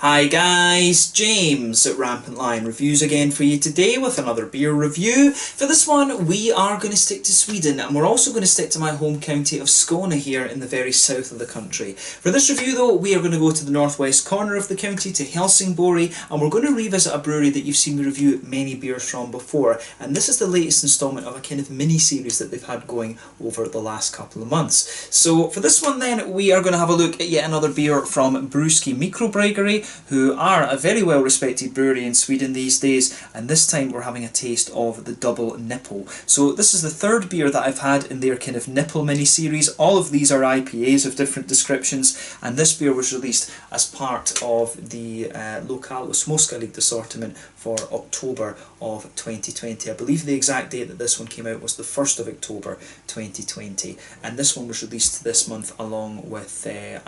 Hi guys, James at RampantLionReviews again for you today with another beer review. For this one we are going to stick to Sweden, and we're also going to stick to my home county of Skåne here in the very south of the country. For this review though, we are going to go to the northwest corner of the county, to Helsingborg, and we're going to revisit a brewery that you've seen me review many beers from before, and this is the latest instalment of a kind of mini-series that they've had going over the last couple of months. So for this one then, we are going to have a look at yet another beer from Brewski Mikrobryggeri, who are a very well respected brewery in Sweden these days, and this time we're having a taste of the double Nipple. So this is the third beer that I've had in their kind of Nipple mini-series. All of these are IPAs of different descriptions, and this beer was released as part of the Lokal Småskaligt assortment for October of 2020. I believe the exact date that this one came out was the 1st of October 2020, and this one was released this month along with a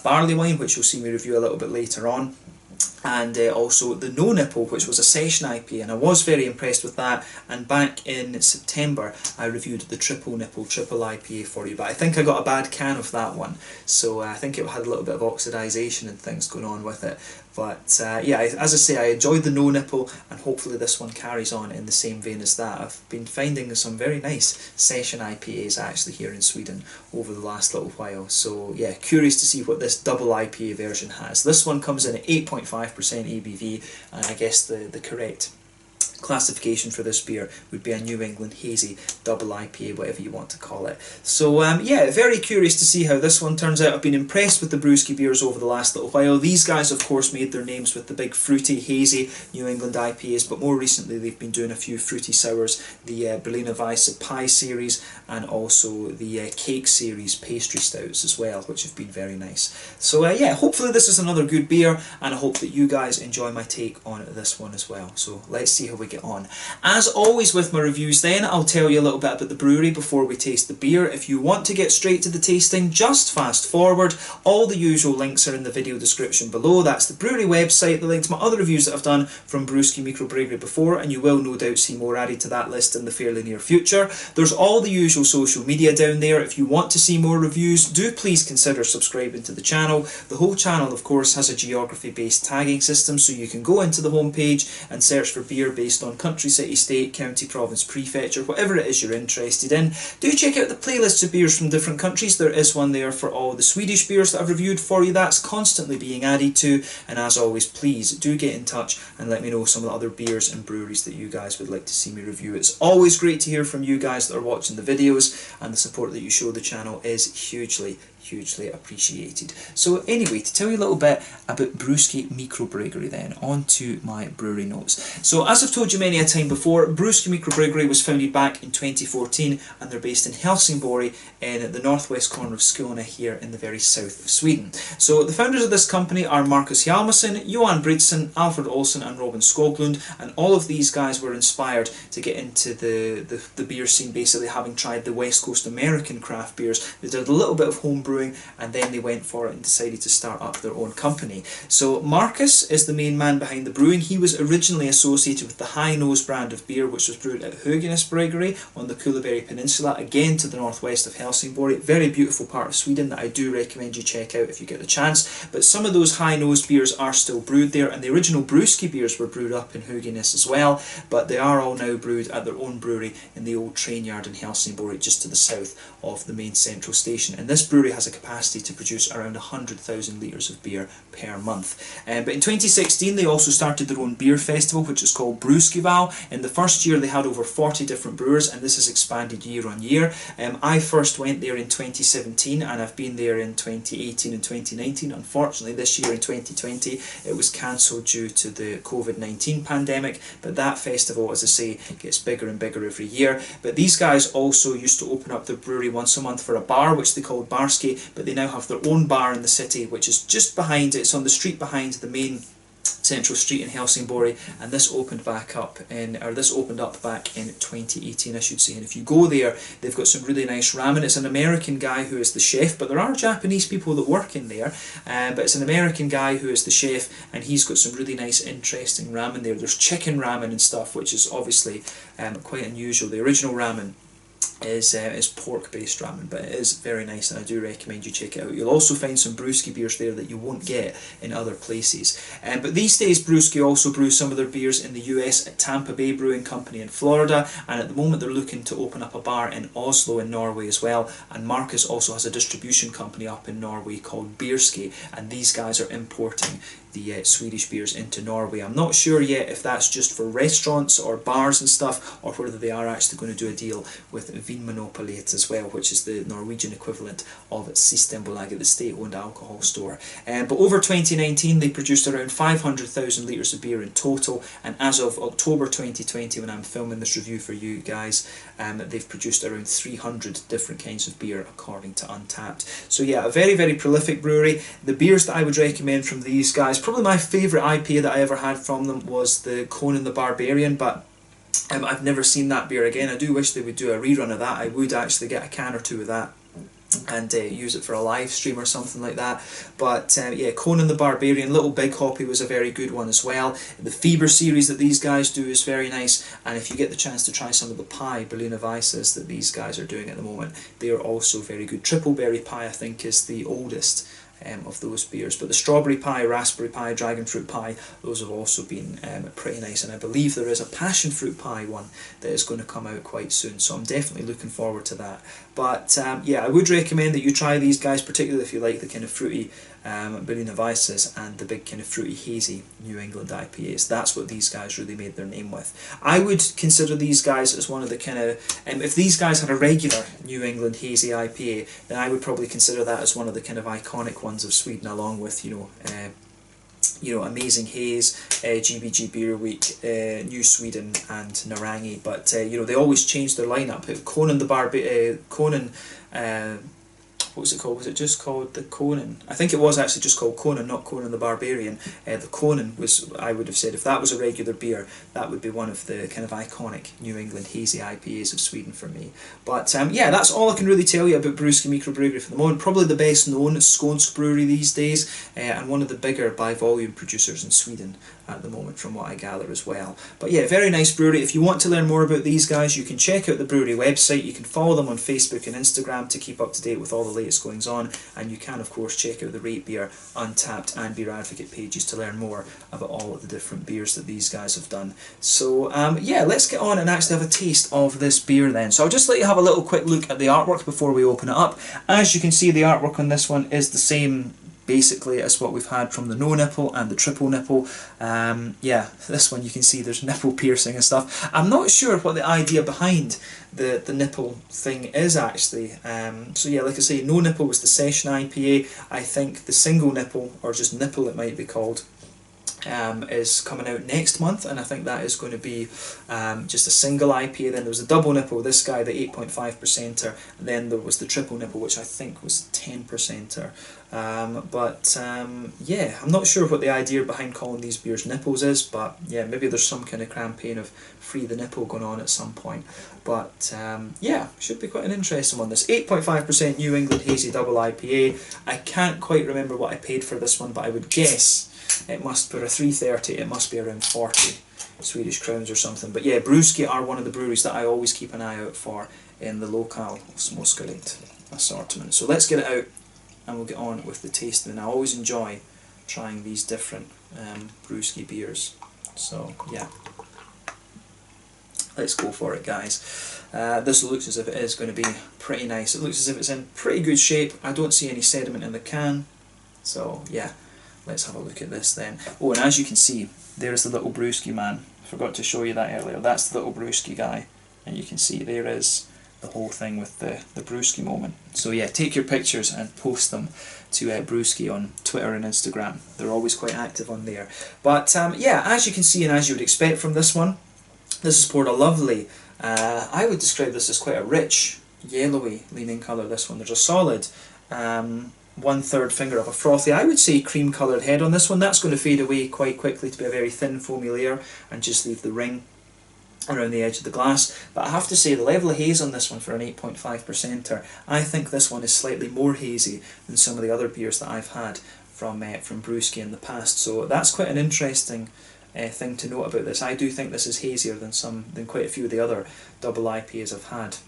barley wine, which you'll see me review a little bit later on, and also the No Nipple, which was a session IPA, and I was very impressed with that. And back in September I reviewed the Triple Nipple Triple IPA for you, but I think I got a bad can of that one, so I think it had a little bit of oxidisation and things going on with it. But yeah, as I say, I enjoyed the No Nipple, and hopefully this one carries on in the same vein as that. I've been finding some very nice session IPAs actually here in Sweden over the last little while, so yeah, curious to see what this double IPA version has. This one comes in at 8.5% ABV, and I guess the correct classification for this beer would be a New England Hazy double IPA, whatever you want to call it. So yeah, very curious to see how this one turns out. I've been impressed with the Brewski beers over the last little while. These guys of course made their names with the big fruity hazy New England IPAs, but more recently they've been doing a few fruity sours, the Berliner Weisse Pie series, and also the Cake series pastry stouts as well, which have been very nice. So yeah, hopefully this is another good beer, and I hope that you guys enjoy my take on this one as well. So let's see how we get on. As always with my reviews then, I'll tell you a little bit about the brewery before we taste the beer. If you want to get straight to the tasting, just fast forward. All the usual links are in the video description below. That's the brewery website, the link to my other reviews that I've done from Brewski Mikrobryggeri before, and you will no doubt see more added to that list in the fairly near future. There's all the usual social media down there. If you want to see more reviews, do please consider subscribing to the channel. The whole channel of course has a geography based tagging system, so you can go into the homepage and search for beer based on country, city, state, county, province, prefecture, whatever it is you're interested in. Do check out the playlists of beers from different countries. There is one there for all the Swedish beers that I've reviewed for you. That's constantly being added to, and as always, please do get in touch and let me know some of the other beers and breweries that you guys would like to see me review. It's always great to hear from you guys that are watching the videos, and the support that you show the channel is hugely appreciated. So anyway, to tell you a little bit about Brewski Mikrobryggeri then, on to my brewery notes. So as I've told you many a time before, Brewski Mikrobryggeri was founded back in 2014, and they're based in Helsingborg in the northwest corner of Skåne here in the very south of Sweden. So the founders of this company are Marcus Hjalmarsson, Johan Britsen, Alfred Olsson and Robin Skoglund, and all of these guys were inspired to get into the beer scene, basically having tried the West Coast American craft beers. They did a little bit of home brewing, and then they went for it and decided to start up their own company. So Marcus is the main man behind the brewing. He was originally associated with the High Nose brand of beer, which was brewed at Höganäs Brewery on the Kullaberg Peninsula, again to the northwest of Helsingborg. Very beautiful part of Sweden that I do recommend you check out if you get the chance. But some of those high nosed beers are still brewed there, and the original Brewski beers were brewed up in Höganäs as well, but they are all now brewed at their own brewery in the old train yard in Helsingborg, just to the south of the main central station. And this brewery has a capacity to produce around 100,000 litres of beer per month. But in 2016 they also started their own beer festival, which is called Brewskival. In the first year they had over 40 different brewers, and this has expanded year on year. I first went there in 2017, and I've been there in 2018 and 2019. Unfortunately this year in 2020 it was cancelled due to the COVID-19 pandemic, but that festival, as I say, gets bigger and bigger every year. But these guys also used to open up their brewery once a month for a bar, which they called Barski, but they now have their own bar in the city, which is just behind it. It's on the street behind the main central street in Helsingborg, and this opened back up back in 2018, I should say. And if you go there, they've got some really nice ramen. It's an American guy who is the chef, but there are Japanese people that work in there, but it's an American guy who is the chef, and he's got some really nice interesting ramen there. There's chicken ramen and stuff, which is obviously quite unusual. The original ramen is pork-based ramen, but it is very nice and I do recommend you check it out. You'll also find some Brewski beers there that you won't get in other places. But these days Brewski also brew some of their beers in the US at Tampa Bay Brewing Company in Florida, and at the moment they're looking to open up a bar in Oslo in Norway as well, and Marcus also has a distribution company up in Norway called Brewski, and these guys are importing the Swedish beers into Norway. I'm not sure yet if that's just for restaurants or bars and stuff, or whether they are actually going to do a deal with Vinmonopolet as well, which is the Norwegian equivalent of Systembolaget, the state-owned alcohol store. But over 2019 they produced around 500,000 litres of beer in total, and as of October 2020, when I'm filming this review for you guys, they've produced around 300 different kinds of beer according to Untappd. So yeah, a very, very prolific brewery. The beers that I would recommend from these guys, probably my favourite IPA that I ever had from them was the Conan the Barbarian, but I've never seen that beer again. I do wish they would do a rerun of that. I would actually get a can or two of that and use it for a live stream or something like that. But yeah, Conan the Barbarian, Little Big Hoppy was a very good one as well. The Fever series that these guys do is very nice, and if you get the chance to try some of the pie, Berliner Weisses, that these guys are doing at the moment, they are also very good. Triple Berry Pie I think is the oldest of those beers, but the Strawberry Pie, Raspberry Pie, Dragon Fruit Pie, those have also been pretty nice, and I believe there is a Passion Fruit Pie one that is going to come out quite soon, so I'm definitely looking forward to that. But yeah, I would recommend that you try these guys, particularly if you like the kind of fruity Berliner Weisses and the big kind of fruity hazy New England IPAs. That's what these guys really made their name with. I would consider these guys as one of the kind of, if these guys had a regular New England hazy IPA, then I would probably consider that as one of the kind of iconic ones of Sweden, along with Amazing Haze, GBG Beer Week, New Sweden, and Narangi. But they always change their lineup. Conan the Conan. What was it called? Was it just called the Conan? I think it was actually just called Conan, not Conan the Barbarian. The Conan was, I would have said, if that was a regular beer, that would be one of the kind of iconic New England hazy IPAs of Sweden for me. But yeah, that's all I can really tell you about Brewski Mikrobryggeri for the moment. Probably the best known Skånsk brewery these days, and one of the bigger by volume producers in Sweden at the moment, from what I gather as well. But yeah, very nice brewery. If you want to learn more about these guys, you can check out the brewery website. You can follow them on Facebook and Instagram to keep up to date with all the latest goings on, and you can of course check out the Rate Beer, Untappd and Beer Advocate pages to learn more about all of the different beers that these guys have done. So yeah, let's get on and actually have a taste of this beer then. So I'll just let you have a little quick look at the artwork before we open it up. As you can see, the artwork on this one is the same basically as what we've had from the no nipple and the triple nipple. Yeah, this one you can see there's nipple piercing and stuff. I'm not sure what the idea behind the nipple thing is actually. So yeah, like I say, no nipple was the session IPA. I think the single nipple, or just nipple it might be called, is coming out next month, and I think that is going to be just a single IPA. Then there was the double nipple, this guy, the 8.5%er, and then there was the triple nipple, which I think was 10%er. Yeah, I'm not sure what the idea behind calling these beers nipples is, but yeah, maybe there's some kind of campaign of free the nipple going on at some point. But yeah, should be quite an interesting one. This 8.5% New England Hazy Double IPA. I can't quite remember what I paid for this one, but I would guess it must, for a 330, it must be around 40 Swedish crowns or something. But yeah, Brewski are one of the breweries that I always keep an eye out for in the local Småskaligt assortment. So let's get it out and we'll get on with the tasting. And I always enjoy trying these different Brewski beers. So yeah, let's go for it, guys. This looks as if it is going to be pretty nice. It looks as if it's in pretty good shape. I don't see any sediment in the can. So yeah, let's have a look at this then. Oh, and as you can see, there's the little Brewski man. I forgot to show you that earlier. That's the little Brewski guy. And you can see there is the whole thing with the Brewski moment. So yeah, take your pictures and post them to Brewski on Twitter and Instagram. They're always quite active on there. But yeah, as you can see and as you would expect from this one, this is poured a lovely, I would describe this as quite a rich, yellowy leaning colour, this one. There's a solid 1/3 finger of a frothy, I would say cream coloured head on this one. That's going to fade away quite quickly to be a very thin foamy layer and just leave the ring around the edge of the glass. But I have to say, the level of haze on this one for an 8.5%er, I think this one is slightly more hazy than some of the other beers that I've had from Brewski in the past. So that's quite an interesting thing to note about this. I do think this is hazier than quite a few of the other double IPAs I've had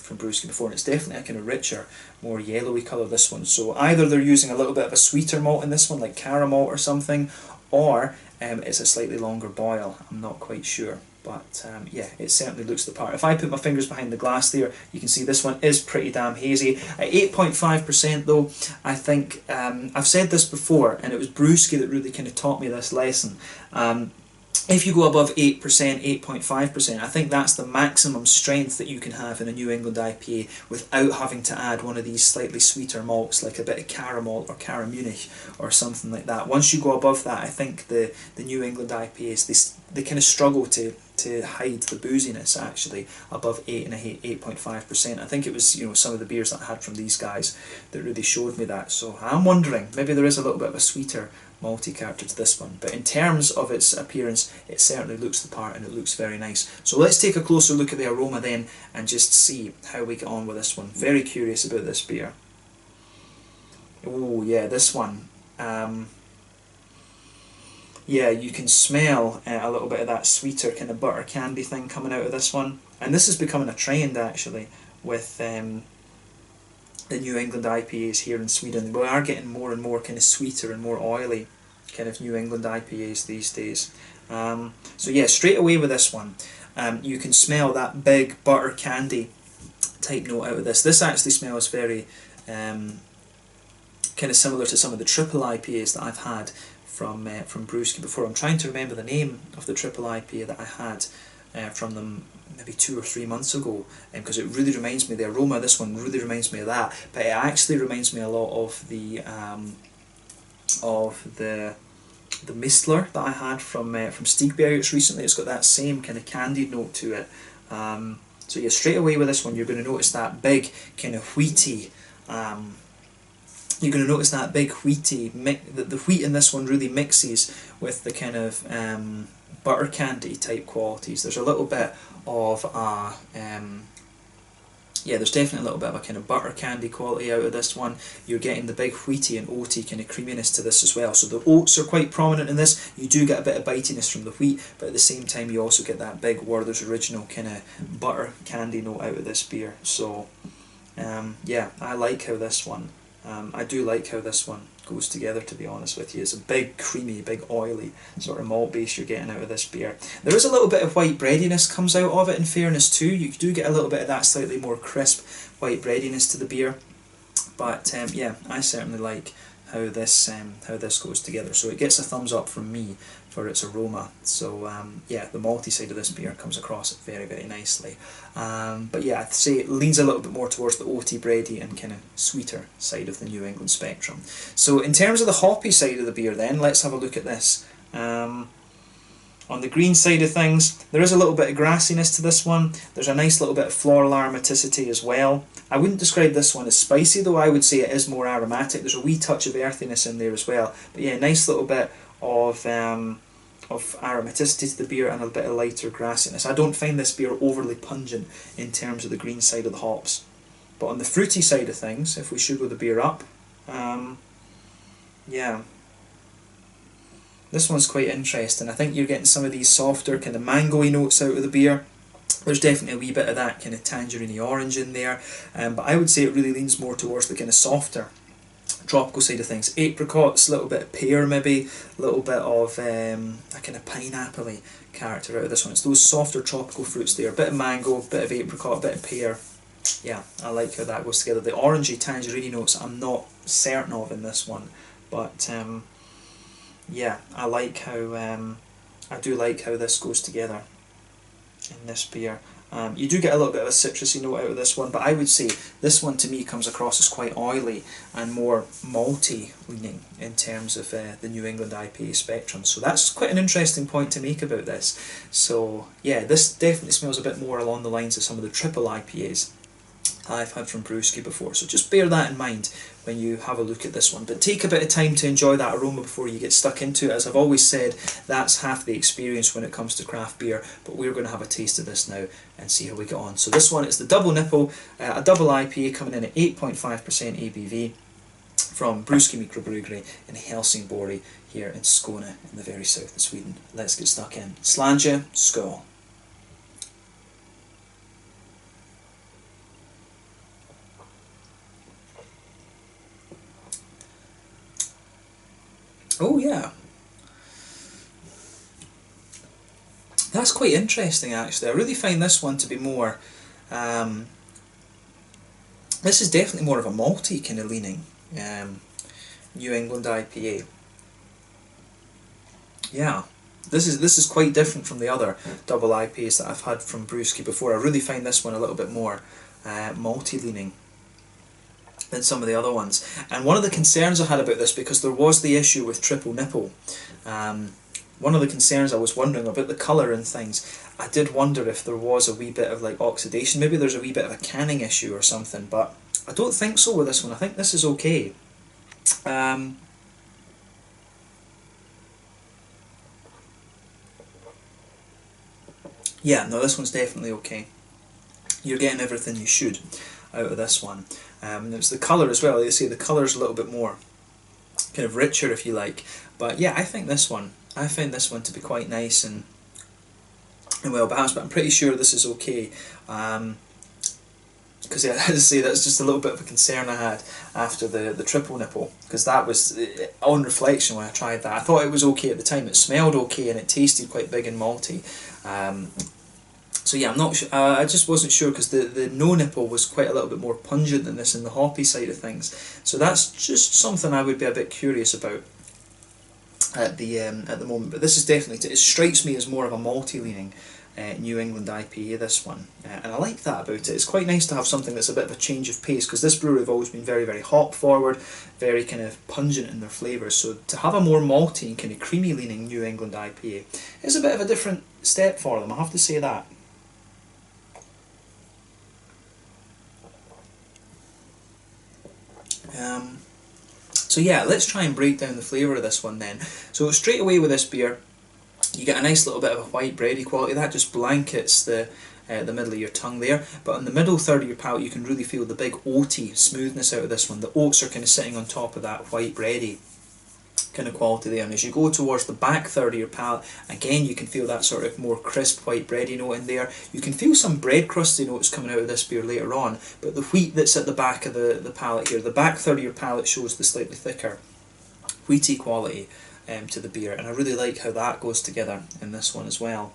from Brewski before, and it's definitely a kind of richer, more yellowy colour, this one. So either they're using a little bit of a sweeter malt in this one, like caramel or something, or it's a slightly longer boil. I'm not quite sure. But yeah, it certainly looks the part. If I put my fingers behind the glass there, you can see this one is pretty damn hazy. At 8.5% though, I think, I've said this before, and it was Brewski that really kind of taught me this lesson. If you go above 8%, 8.5%, I think that's the maximum strength that you can have in a New England IPA without having to add one of these slightly sweeter malts, like a bit of caramel or Caramunich or something like that. Once you go above that, I think the New England IPAs, they kind of struggle to hide the booziness actually above 8.5%. I think it was, you know, some of the beers that I had from these guys that really showed me that. So I'm wondering, maybe there is a little bit of a sweeter malty character to this one, but in terms of its appearance, it certainly looks the part and it looks very nice. So let's take a closer look at the aroma then and just see how we get on with this one. Very curious about this beer. Oh yeah, this one. Yeah, you can smell a little bit of that sweeter kind of butter candy thing coming out of this one. And this is becoming a trend actually with the New England IPAs here in Sweden. We are getting more and more kind of sweeter and more oily kind of New England IPAs these days. So yeah, straight away with this one, you can smell that big butter candy type note out of this. This actually smells very kind of similar to some of the triple IPAs that I've had from Brewski before. I'm trying to remember the name of the triple IPA that I had from them maybe 2 or 3 months ago, because it really reminds me, the aroma of this one really reminds me of that, but it actually reminds me a lot of the Mistler that I had from Stigbergets recently. It's got that same kind of candied note to it. So yeah, straight away with this one, you're going to notice that big kind of wheaty. You're going to notice that big wheaty, the wheat in this one really mixes with the kind of butter candy type qualities. There's a little bit of yeah, there's definitely a little bit of a kind of butter candy quality out of this one. You're getting the big wheaty and oaty kind of creaminess to this as well. So the oats are quite prominent in this. You do get a bit of bitiness from the wheat, but at the same time you also get that big Werther's Original kind of butter candy note out of this beer. So yeah, I like how this one, I do like how this one goes together, to be honest with you. It's a big creamy, big oily sort of malt base you're getting out of this beer. There is a little bit of white breadiness comes out of it, in fairness too. You do get a little bit of that slightly more crisp white breadiness to the beer. But yeah, I certainly like how this goes together. So it gets a thumbs up from me for its aroma. So yeah, the malty side of this beer comes across very, very nicely. But yeah, I'd say it leans a little bit more towards the oaty, bready and kind of sweeter side of the New England spectrum. So in terms of the hoppy side of the beer then, let's have a look at this. On the green side of things, there is a little bit of grassiness to this one. There's a nice little bit of floral aromaticity as well. I wouldn't describe this one as spicy, though I would say it is more aromatic. There's a wee touch of earthiness in there as well. But yeah, nice little bit of aromaticity to the beer and a bit of lighter grassiness. I don't find this beer overly pungent in terms of the green side of the hops. But on the fruity side of things, if we sugar the beer up, yeah, this one's quite interesting. I think you're getting some of these softer kind of mango-y notes out of the beer. There's definitely a wee bit of that kind of tangerine orange in there, but I would say it really leans more towards the kind of softer tropical side of things. Apricots, a little bit of pear maybe, a little bit of a kind of pineapple-y character out of this one. It's those softer tropical fruits there, a bit of mango, a bit of apricot, a bit of pear. Yeah, I like how that goes together. The orangey tangerine notes I'm not certain of in this one, but yeah, I like how I do like how this goes together in this beer. You do get a little bit of a citrusy note out of this one, but I would say this one to me comes across as quite oily and more malty leaning in terms of the New England IPA spectrum. So that's quite an interesting point to make about this. So yeah, this definitely smells a bit more along the lines of some of the triple IPAs I've had from Brewski before. So just bear that in mind when you have a look at this one. But take a bit of time to enjoy that aroma before you get stuck into it. As I've always said, that's half the experience when it comes to craft beer. But we're going to have a taste of this now and see how we get on. So this one is the Double Nipple, a double IPA coming in at 8.5% ABV from Brewski Mikrobryggeri in Helsingborg here in Skåne in the very south of Sweden. Let's get stuck in. Slange, skål. That's quite interesting actually. I really find this one to be more, this is definitely more of a malty kind of leaning New England IPA. Yeah, this is quite different from the other double IPAs that I've had from Brewski before. I really find this one a little bit more malty leaning than some of the other ones. And one of the concerns I had about this, because there was the issue with triple nipple, one of the concerns I was wondering about the colour and things, I did wonder if there was a wee bit of like oxidation, maybe there's a wee bit of a canning issue or something, but I don't think so with this one. I think this is okay. Yeah, no, this one's definitely okay. You're getting everything you should out of this one. It's the colour as well. Like I say, the colour's a little bit more kind of richer, if you like. But yeah, I find this one to be quite nice and well balanced. But I'm pretty sure this is okay. Because yeah, as I say, that's just a little bit of a concern I had after the triple nipple, because that was, on reflection when I tried that, I thought it was okay at the time. It smelled okay and it tasted quite big and malty. So yeah, I'm not sure. I just wasn't sure because the no nipple was quite a little bit more pungent than this in the hoppy side of things. So that's just something I would be a bit curious about at the moment. But this is definitely, it strikes me as more of a malty leaning New England IPA, this one, and I like that about it. It's quite nice to have something that's a bit of a change of pace, because this brewery have always been very, very hop forward, very kind of pungent in their flavours, so to have a more malty and kind of creamy leaning New England IPA is a bit of a different step for them, I have to say that. So yeah, let's try and break down the flavour of this one then. So straight away with this beer, you get a nice little bit of a white bready quality. That just blankets the middle of your tongue there. But on the middle third of your palate, you can really feel the big oaty smoothness out of this one. The oats are kind of sitting on top of that white bready kind of quality there. And as you go towards the back third of your palate, again you can feel that sort of more crisp white bready note in there. You can feel some bread crusty notes coming out of this beer later on, but the wheat that's at the back of the palate here, the back third of your palate shows the slightly thicker wheaty quality to the beer, and I really like how that goes together in this one as well.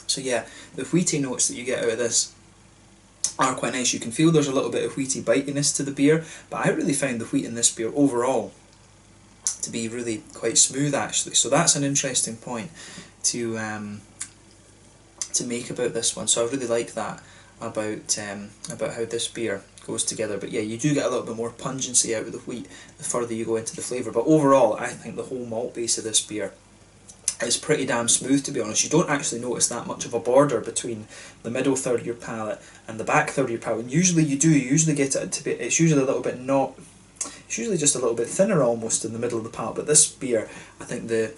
So yeah, the wheaty notes that you get out of this are quite nice. You can feel there's a little bit of wheaty bitiness to the beer, but I really found the wheat in this beer overall to be really quite smooth actually. So that's an interesting point to make about this one. So I really like that about how this beer goes together. But yeah, you do get a little bit more pungency out of the wheat the further you go into the flavour. But overall, I think the whole malt base of this beer is pretty damn smooth, to be honest. You don't actually notice that much of a border between the middle third of your palate and the back third of your palate. And usually you do. You usually get it to be. It's usually a little bit not. It's usually just a little bit thinner almost in the middle of the palate. But this beer, I think the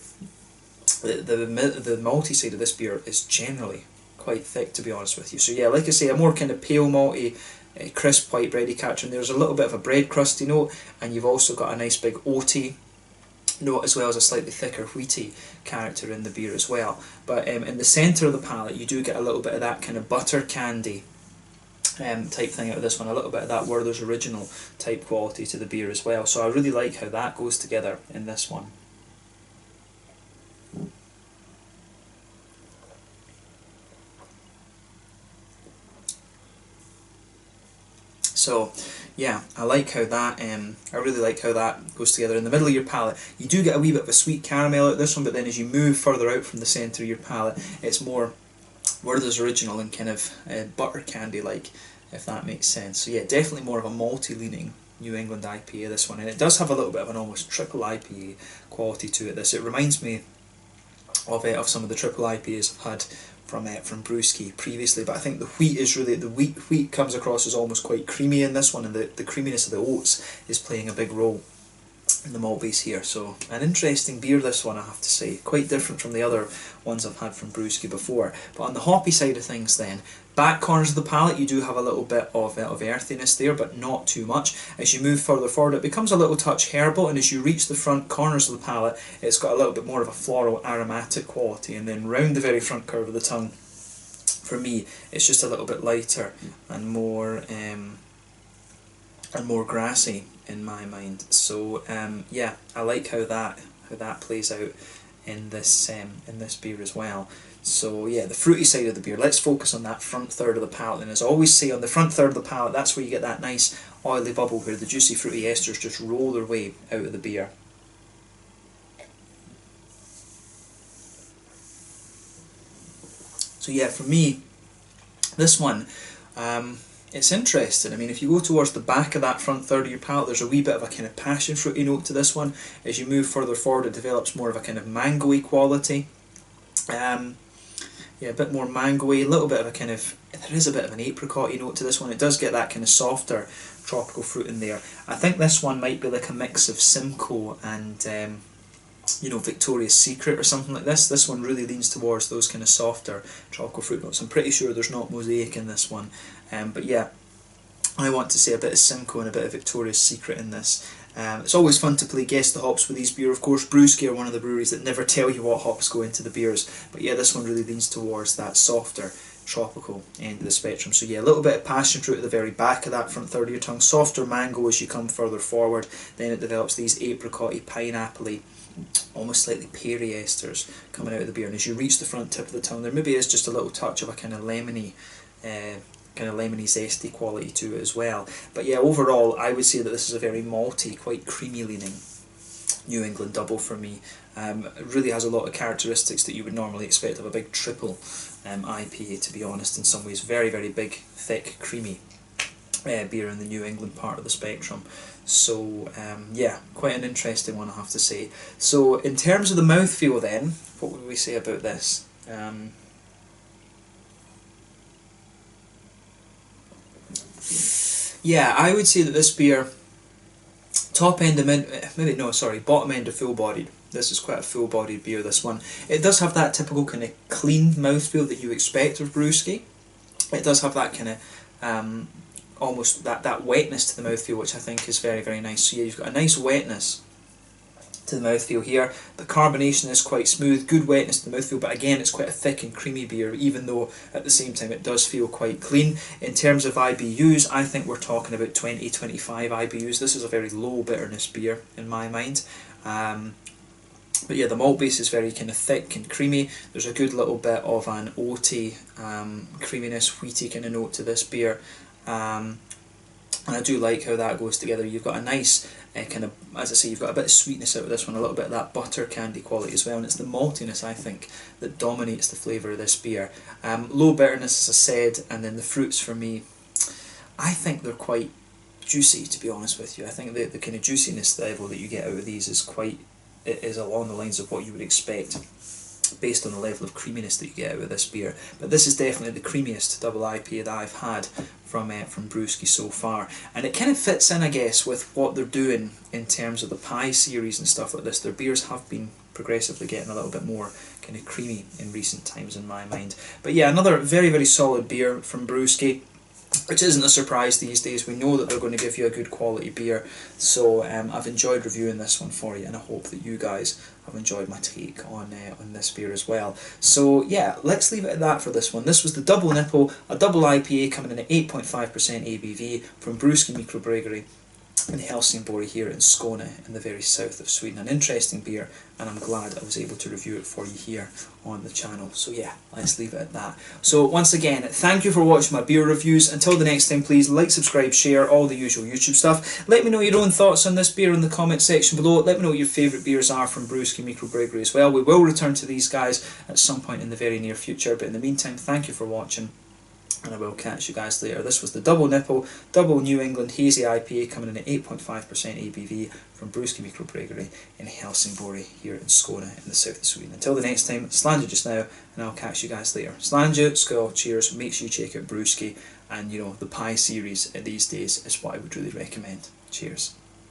malty side of this beer is generally quite thick, to be honest with you. So yeah, like I say, a more kind of pale malty, crisp white bready character, and there's a little bit of a bread crusty note, and you've also got a nice big oaty note as well as a slightly thicker wheaty character in the beer as well. But in the centre of the palate, you do get a little bit of that kind of butter candy type thing out of this one, a little bit of that Werther's Original type quality to the beer as well. So I really like how that goes together in this one. So yeah, I like how that, I really like how that goes together. In the middle of your palate, you do get a wee bit of a sweet caramel out of this one, but then as you move further out from the centre of your palate, it's more Werther's Original and kind of butter candy like, if that makes sense. So yeah, definitely more of a malty leaning New England IPA, this one, and it does have a little bit of an almost triple IPA quality to it. It reminds me of some of the triple IPAs I've had from Brewski previously, but I think the wheat is really, the wheat comes across as almost quite creamy in this one, and the creaminess of the oats is playing a big role in the malt base here. So an interesting beer, this one, I have to say, quite different from the other ones I've had from Brewski before. But on the hoppy side of things then, back corners of the palate, you do have a little bit of earthiness there, but not too much. As you move further forward, it becomes a little touch herbal, and as you reach the front corners of the palate, it's got a little bit more of a floral aromatic quality, and then round the very front curve of the tongue, for me, it's just a little bit lighter and more and more grassy in my mind. So yeah, I like how that plays out in this beer as well. So yeah, the fruity side of the beer. Let's focus on that front third of the palate. And as I always say, on the front third of the palate, that's where you get that nice oily bubble where the juicy fruity esters just roll their way out of the beer. So yeah, for me, this one, it's interesting. I mean, if you go towards the back of that front third of your palate, there's a wee bit of a kind of passion fruity note to this one. As you move further forward, it develops more of a kind of mangoey quality. Yeah, a bit more mangoey, a little bit of a kind of, there is a bit of an apricot-y note to this one. It does get that kind of softer tropical fruit in there. I think this one might be like a mix of Simcoe and you know, Victoria's Secret or something like this. This one really leans towards those kind of softer tropical fruit notes. I'm pretty sure there's not Mosaic in this one, but yeah, I want to say a bit of Simcoe and a bit of Victoria's Secret in this. It's always fun to play guess the hops with these beer. Of course, Brewski are one of the breweries that never tell you what hops go into the beers, but yeah, this one really leans towards that softer tropical end of the spectrum. So yeah, a little bit of passion fruit at the very back of that front third of your tongue, softer mango as you come further forward, then it develops these apricot-y, pineapple-y, almost slightly peary esters coming out of the beer, and as you reach the front tip of the tongue, there maybe is just a little touch of a kind of lemony zesty quality to it as well. But yeah, overall I would say that this is a very malty, quite creamy leaning New England double for me. It really has a lot of characteristics that you would normally expect of a big triple IPA, to be honest. In some ways, very, very big, thick, creamy beer in the New England part of the spectrum. So yeah, quite an interesting one, I have to say. So in terms of the mouthfeel then, what would we say about this? Yeah, I would say that this beer, top end of bottom end of full bodied. This is quite a full bodied beer, this one. It does have that typical kind of clean mouthfeel that you expect of Brewski. It does have that kind of almost that wetness to the mouthfeel, which I think is very, very nice. So yeah, you've got a nice wetness to the mouthfeel here. The carbonation is quite smooth, good wetness to the mouthfeel, but again it's quite a thick and creamy beer, even though at the same time it does feel quite clean. In terms of IBUs, I think we're talking about 20-25 IBUs. This is a very low bitterness beer in my mind. But yeah, the malt base is very kind of thick and creamy. There's a good little bit of an oaty creaminess, wheaty kind of note to this beer. And I do like how that goes together. You've got a nice kind of, as I say, you've got a bit of sweetness out of this one, a little bit of that butter candy quality as well, and it's the maltiness, I think, that dominates the flavour of this beer. Low bitterness, as I said, and then the fruits for me, I think they're quite juicy, to be honest with you. I think the kind of juiciness level that you get out of these is along the lines of what you would expect based on the level of creaminess that you get out of this beer. But this is definitely the creamiest double IPA that I've had from Brewski so far, and it kind of fits in, I guess, with what they're doing in terms of the pie series and stuff like this. Their beers have been progressively getting a little bit more kind of creamy in recent times in my mind. But yeah, another very, very solid beer from Brewski, which isn't a surprise these days. We know that they're going to give you a good quality beer, so I've enjoyed reviewing this one for you, and I hope that you guys have enjoyed my take on this beer as well. So yeah, let's leave it at that for this one. This was the Double Nipple, a double IPA coming in at 8.5% ABV from Brewski Mikrobryggeri in Helsingborg here in Skåne in the very south of Sweden. An interesting beer, and I'm glad I was able to review it for you here on the channel. So yeah, let's leave it at that. So once again, thank you for watching my beer reviews. Until the next time, please like, subscribe, share, all the usual YouTube stuff. Let me know your own thoughts on this beer in the comment section below. Let me know what your favourite beers are from Brewski Mikrobryggeri as well. We will return to these guys at some point in the very near future, but in the meantime, thank you for watching, and I will catch you guys later. This was the Double Nipple, Double New England Hazy IPA coming in at 8.5% ABV from Brewski Mikrobryggeri in Helsingborg here in Skåne in the south of Sweden. Until the next time, slàinte just now, and I'll catch you guys later. Slàinte, skål, cheers, make sure you check out Brewski, and you know, the pie series these days is what I would really recommend. Cheers.